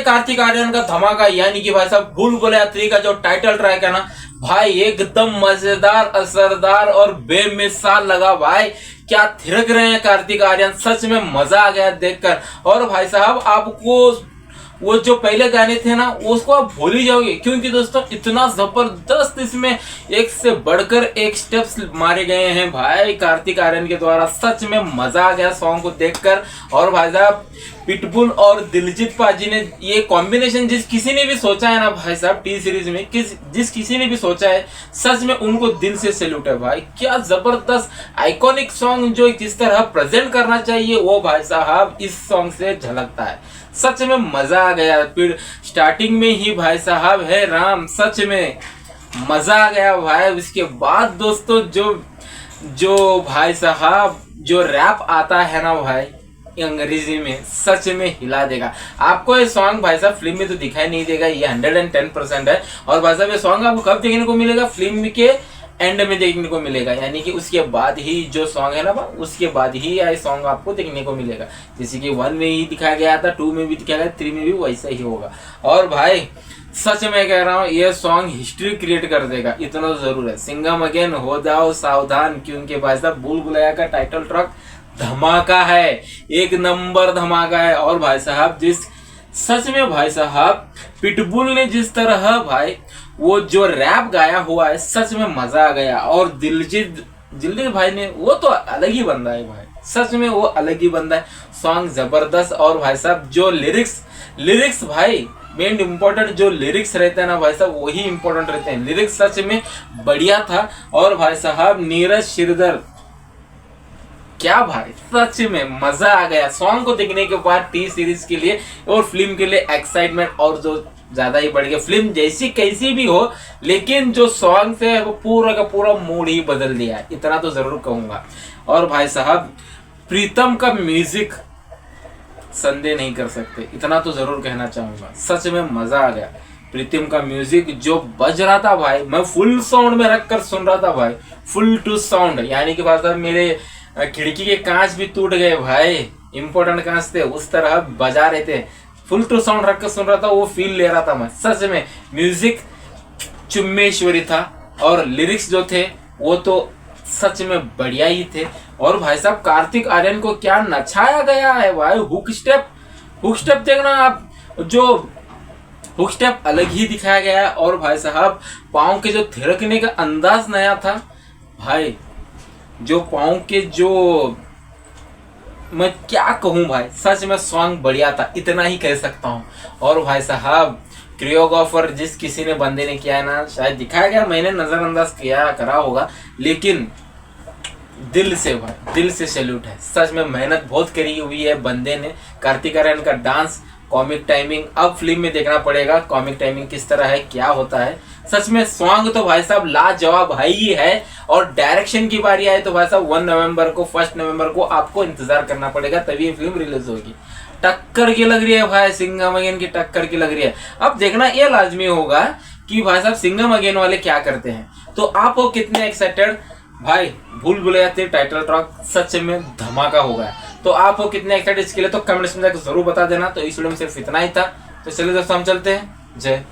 कार्तिक आर्यन का धमाका यानी कि भाई साहब भूल भुलैया 3 का जो टाइटल ट्रैक है ना भाई, एकदम मजेदार, असरदार और बेमिसाल लगा भाई। क्या थिरक रहे हैं कार्तिक आर्यन, सच में मजा आ गया देखकर। और भाई साहब आपको वो जो पहले गाने थे ना उसको आप भूल ही जाओगे, क्योंकि दोस्तों इतना जबरदस्त इसमें एक से बढ़कर एक स्टेप्स मारे गए हैं भाई कार्तिक आर्यन के द्वारा। सच में मजा आ गया सॉन्ग को देखकर। और भाई साहब पिटबुल और दिलजीत पाजी ने ये कॉम्बिनेशन जिस किसी ने भी सोचा है ना भाई साहब टी सीरीज में, जिस किसी ने भी सोचा है, सच में उनको दिल से सैल्यूट है भाई। क्या जबरदस्त आइकॉनिक सॉन्ग जो जिस तरह प्रेजेंट करना चाहिए वो भाई साहब इस सॉन्ग से झलकता है। सच में मजा आ गया। फिर स्टार्टिंग में ही भाई साहब है राम, सच में मजा आ गया भाई। उसके बाद दोस्तों जो भाई साहब जो रैप आता है ना भाई अंग्रेजी में, सच में हिला देगा। आपको ये सॉन्ग भाई साहब फिल्म में तो दिखाई नहीं देगा, ये 110% है। और भाई साहब ये सॉन्ग आपको कब देखने को मिलेगा? फिल्म के एंड में देखने को मिलेगा, यानी कि उसके बाद ही जो सॉन्ग है ना उसके बाद ही ये सॉन्ग आपको देखने को मिलेगा। जैसे कि 1 में ही दिखाया गया था, 2 में भी दिखाया गया, 3 में भी वैसा ही होगा। और भाई सच में कह रहा हूँ ये सॉन्ग हिस्ट्री क्रिएट कर देगा, इतना तो जरूर है। सिंघम अगेन हो जाओ सावधान, क्योंकि भाई साहब भूल भुलैया का टाइटल ट्रैक धमाका है, एक नंबर धमाका है। और भाई साहब सच में भाई साहब पिटबुल ने जिस तरह भाई वो जो रैप गाया हुआ है, सच में मजा आ गया। और दिलजीत भाई ने, वो तो अलग ही बंदा है भाई, सच में वो अलग ही बंदा है। सॉन्ग जबरदस्त। और भाई साहब जो लिरिक्स भाई मेन इम्पोर्टेंट जो लिरिक्स रहते हैं ना भाई साहब वही इम्पोर्टेंट रहते हैं। लिरिक्स सच में बढ़िया था। और भाई साहब नीरज श्रीधर, क्या भाई सच में मजा आ गया सॉन्ग को देखने के बाद। टी सीरीज के लिए और फिल्म के लिए एक्साइटमेंट और जो ज्यादा ही बढ़ गया। फिल्म जैसी कैसी भी हो, लेकिन जो सॉन्ग से वो पूरा का पूरा मूड ही बदल दिया है, इतना तो जरूर कहूंगा। और भाई साहब प्रीतम का म्यूजिक संदेह नहीं कर सकते, इतना तो जरूर कहना चाहूंगा। सच में मजा आ गया। प्रीतम का म्यूजिक जो बज रहा था भाई, मैं फुल साउंड में रखकर सुन रहा था भाई, फुल टू साउंड, यानी कि भाई साहब मेरे खिड़की के कांच भी टूट गए भाई, इंपॉर्टेंट कांच थे, उस तरह बजा रहे थे। फुल टू साउंड रख कर सुन रहा था, वो फील ले रहा था मैं। सच में म्यूजिक चुम्मेश्वरी था। और लिरिक्स जो थे वो तो सच में बढ़िया ही थे। और भाई साहब कार्तिक आर्यन को क्या नचाया गया है भाई। हुक स्टेप देखना आप, जो हुक स्टेप अलग ही दिखाया गया है। और भाई साहब पाँव के जो थिरकने का अंदाज नया था भाई, जो पाँव के जो मैं क्या कहूँ भाई, सच में सॉन्ग बढ़िया था, इतना ही कह सकता हूँ। और भाई साहब क्रियोग्राफर जिस किसी ने बंदे ने किया है ना, शायद दिखाया गया, मैंने नजरअंदाज करा होगा, लेकिन दिल से सैल्यूट है। सच में मेहनत बहुत करी हुई है बंदे ने। कार्तिक आर्यन का डांस, कॉमिक टाइमिंग, अब फिल्म में देखना पड़ेगा कॉमिक टाइमिंग किस तरह है, क्या होता है। सच में सॉन्ग तो भाई साहब लाजवाब ही है। और डायरेक्शन की बारी आए तो भाई साहब 1 नवंबर को आपको इंतजार करना पड़ेगा, तभी ये फिल्म रिलीज होगी। टक्कर की लग रही है भाई, सिंघम अगेन की टक्कर की लग रही है। अब देखना ये लाजमी होगा कि भाई साहब सिंघम अगेन वाले क्या करते हैं। तो आप हो कितने एक्साइटेड भाई? भूल भुलैया टाइटल ट्रैक सच में धमाका हो गया। तो आप हो कितने एक्साइटेड इसके लिए, तो कमेंट्स में जाकर जरूर बता देना। तो इस वीडियो में सिर्फ इतना ही था। तो चलिए दोस्तों हम चलते हैं। जय